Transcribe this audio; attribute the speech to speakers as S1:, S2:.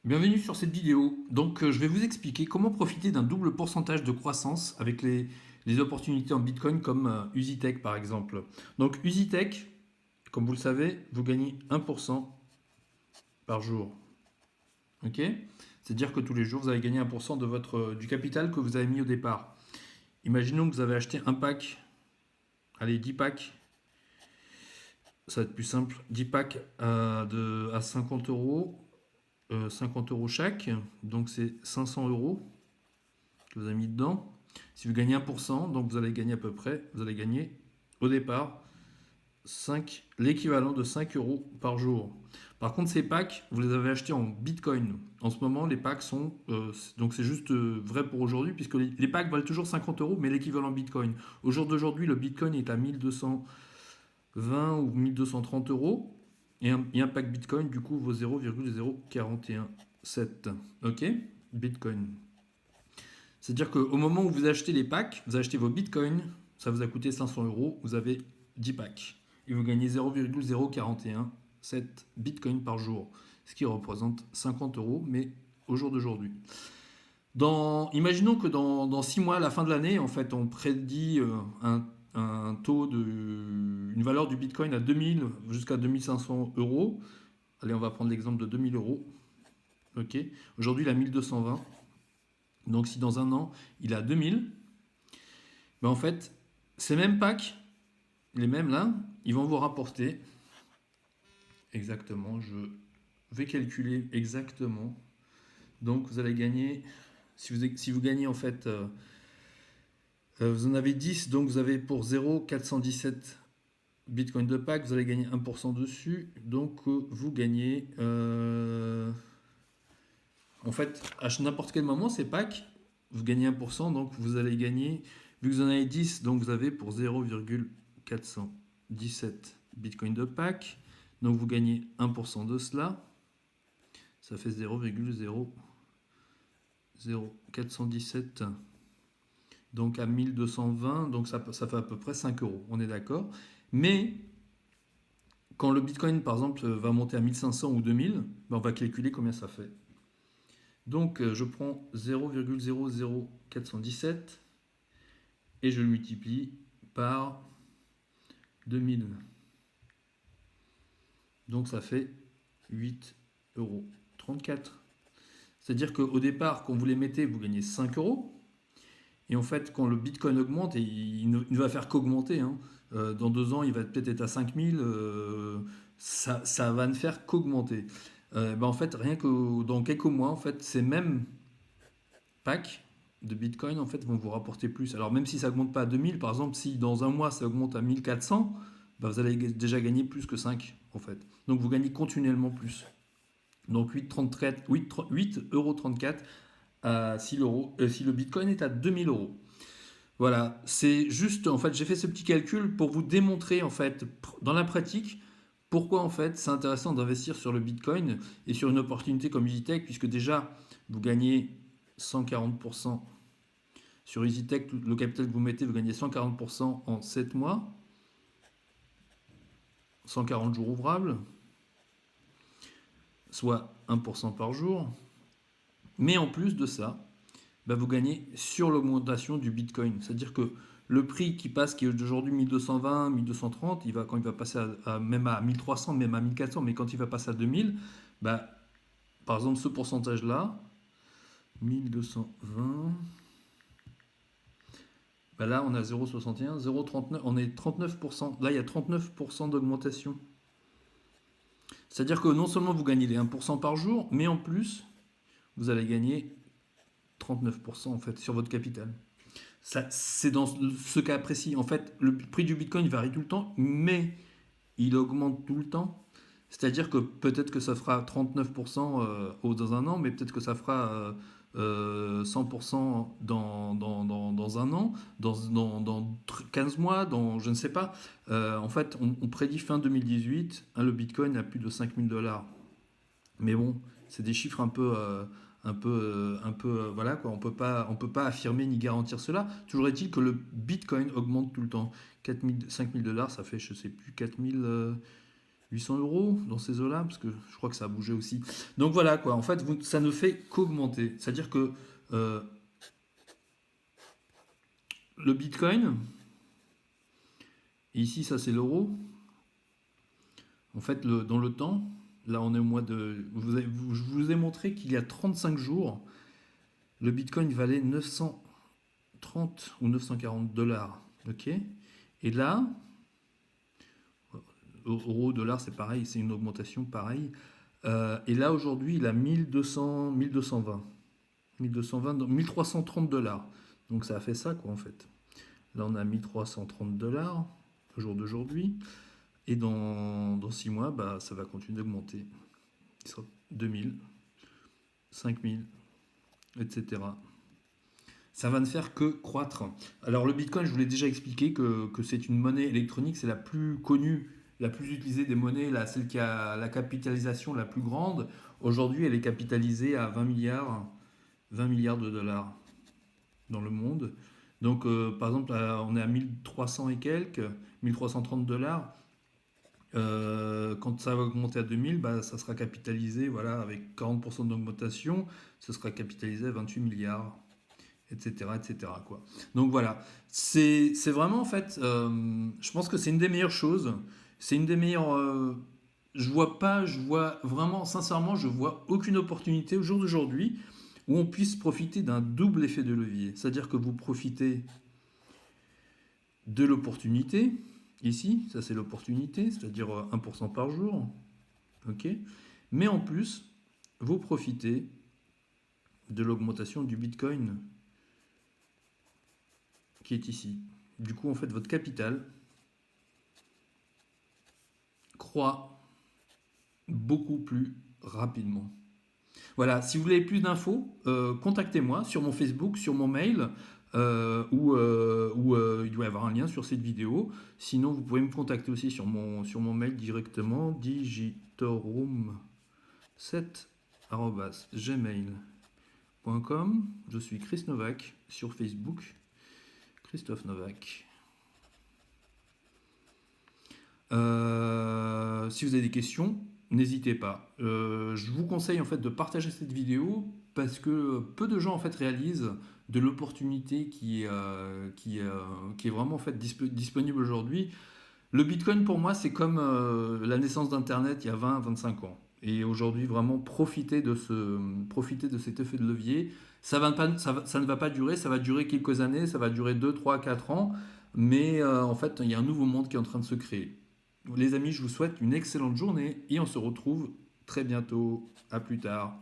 S1: Bienvenue sur cette vidéo. Je vais vous expliquer comment profiter d'un double pourcentage de croissance avec les opportunités en Bitcoin comme Usitech par exemple. Donc, Usitech, comme vous le savez, vous gagnez 1% par jour. Ok. C'est-à-dire que tous les jours, vous allez gagner 1% de du capital que vous avez mis au départ. Imaginons que vous avez acheté un pack, allez, 10 packs, ça va être plus simple, 10 packs à 50 euros, 50 euros chaque, donc c'est 500 euros que vous avez mis dedans. Si vous gagnez 1%, donc vous allez gagner à peu près, vous allez gagner au départ l'équivalent de 5 euros par jour. Par contre, ces packs, vous les avez achetés en Bitcoin. En ce moment, les packs sont. Donc c'est juste vrai pour aujourd'hui, puisque les packs valent toujours 50 euros, mais l'équivalent Bitcoin. Au jour d'aujourd'hui, le Bitcoin est à 1220 ou 1230 euros. Et un pack Bitcoin, du coup, vaut 0,0417. Ok. Bitcoin. C'est-à-dire qu'au moment où vous achetez les packs, vous achetez vos bitcoins, ça vous a coûté 500 euros, vous avez 10 packs. Et vous gagnez 0,0417 bitcoins par jour, ce qui représente 50 euros, mais au jour d'aujourd'hui. Imaginons que dans 6 mois, à la fin de l'année, en fait, on prédit un taux une valeur du bitcoin à 2000 jusqu'à 2500 euros. Allez, on va prendre l'exemple de 2000 euros. Ok. Aujourd'hui, il a 1220. Donc si dans un an, il a 2000, ben en fait, ces mêmes packs, les mêmes là, ils vont vous rapporter exactement, je vais calculer exactement. Donc vous allez gagner, si vous gagnez en fait, vous en avez 10, donc vous avez pour 0,417 Bitcoin de pack, vous allez gagner 1% dessus. Donc vous gagnez, en fait, à n'importe quel moment, ces packs, vous gagnez 1%, donc vous allez gagner, vu que vous en avez 10, donc vous avez pour 0,417 Bitcoin de pack. Donc vous gagnez 1% de cela. Ça fait 0,00417. Donc à 1220, donc ça fait à peu près 5 euros. On est d'accord. Mais quand le Bitcoin, par exemple, va monter à 1500 ou 2000, ben on va calculer combien ça fait. Donc je prends 0,00417 et je le multiplie par 2000. Donc ça fait 8,34 €. C'est-à-dire qu'au départ, quand vous les mettez, vous gagnez 5 euros. Et en fait, quand le Bitcoin augmente, et il ne va faire qu'augmenter, hein, dans 2 ans, il va peut-être être à 5000, ça va ne faire qu'augmenter. En fait, rien que dans quelques mois, en fait, ces mêmes packs de Bitcoin en fait, vont vous rapporter plus. Alors même si ça augmente pas à 2000, par exemple, si dans un mois ça augmente à 1400, bah, vous allez déjà gagner plus que 5 en fait. Donc vous gagnez continuellement plus. Donc 8,34 si le Bitcoin est à 2000 euros. Voilà, c'est juste, en fait, j'ai fait ce petit calcul pour vous démontrer, en fait, dans la pratique, pourquoi, en fait, c'est intéressant d'investir sur le Bitcoin et sur une opportunité comme EasyTech, puisque déjà, vous gagnez 140%. Sur EasyTech, le capital que vous mettez, vous gagnez 140% en 7 mois, 140 jours ouvrables, soit 1% par jour. Mais en plus de ça, bah, vous gagnez sur l'augmentation du Bitcoin. C'est-à-dire que le prix qui passe, qui est d'aujourd'hui 1220, 1230, quand il va passer même à 1300, même à 1400, mais quand il va passer à 2000, bah, par exemple ce pourcentage-là, 1220, bah là on a 0,61, 0,39, on est 39%. Là il y a 39% d'augmentation. C'est-à-dire que non seulement vous gagnez les 1% par jour, mais en plus, vous allez gagner 39% en fait sur votre capital. C'est dans ce cas précis. En fait, le prix du Bitcoin varie tout le temps, mais il augmente tout le temps. C'est-à-dire que peut-être que ça fera 39% dans un an, mais peut-être que ça fera 100% dans un an, dans 15 mois, je ne sais pas. En fait, on prédit fin 2018, hein, le Bitcoin a plus de 5000 dollars. Mais bon, c'est des chiffres voilà quoi. On peut pas affirmer ni garantir cela. Toujours est-il que le Bitcoin augmente tout le temps. 4000, 5000 dollars, ça fait je sais plus 4000. 800 euros dans ces eaux-là, parce que je crois que ça a bougé aussi. Donc voilà quoi, en fait, ça ne fait qu'augmenter. C'est-à-dire que euh, le Bitcoin, et ici ça c'est l'euro, en fait dans le temps, là on est au mois de... je vous ai montré qu'il y a 35 jours, le Bitcoin valait 930 ou 940 dollars. Ok. Et là, euro, dollar, c'est pareil, c'est une augmentation pareille. Et là, aujourd'hui, il a 1200, 1220. 1220, donc 1330 dollars. Donc ça a fait ça, quoi, en fait. Là, on a 1330 dollars au jour d'aujourd'hui. Et dans 6 mois, bah, ça va continuer d'augmenter. Il sera 2000, 5000, etc. Ça va ne faire que croître. Alors le Bitcoin, je vous l'ai déjà expliqué que c'est une monnaie électronique, c'est la plus connue, la plus utilisée des monnaies, celle qui a la capitalisation la plus grande. Aujourd'hui, elle est capitalisée à 20 milliards de dollars dans le monde. Donc par exemple, on est à 1300 et quelques, 1330 dollars. Quand ça va augmenter à 2000, bah, ça sera capitalisé, voilà, avec 40% d'augmentation, ce sera capitalisé à 28 milliards, etc., etc., quoi. Donc voilà, c'est vraiment en fait, je pense que c'est une des meilleures choses. C'est une des meilleures. Je vois vraiment, sincèrement, je vois aucune opportunité au jour d'aujourd'hui où on puisse profiter d'un double effet de levier. C'est-à-dire que vous profitez de l'opportunité, ici, ça c'est l'opportunité, c'est-à-dire 1% par jour, ok. Mais en plus, vous profitez de l'augmentation du Bitcoin qui est ici. Du coup, en fait, votre capital croît beaucoup plus rapidement. Voilà, si vous voulez plus d'infos, contactez-moi sur mon Facebook, sur mon mail, il doit y avoir un lien sur cette vidéo. Sinon, vous pouvez me contacter aussi sur mon mail directement, digitorum7@gmail.com. Je suis Chris Novak sur Facebook, Christophe Novak. Si vous avez des questions, n'hésitez pas. Je vous conseille en fait de partager cette vidéo parce que peu de gens en fait réalisent de l'opportunité qui est vraiment en fait disponible aujourd'hui. Le Bitcoin pour moi c'est comme la naissance d'Internet il y a 20-25 ans. Et aujourd'hui vraiment profiter de cet effet de levier. Ça ne va pas durer, ça va durer quelques années, ça va durer 2, 3, 4 ans. Mais en fait il y a un nouveau monde qui est en train de se créer. Les amis, je vous souhaite une excellente journée et on se retrouve très bientôt. À plus tard.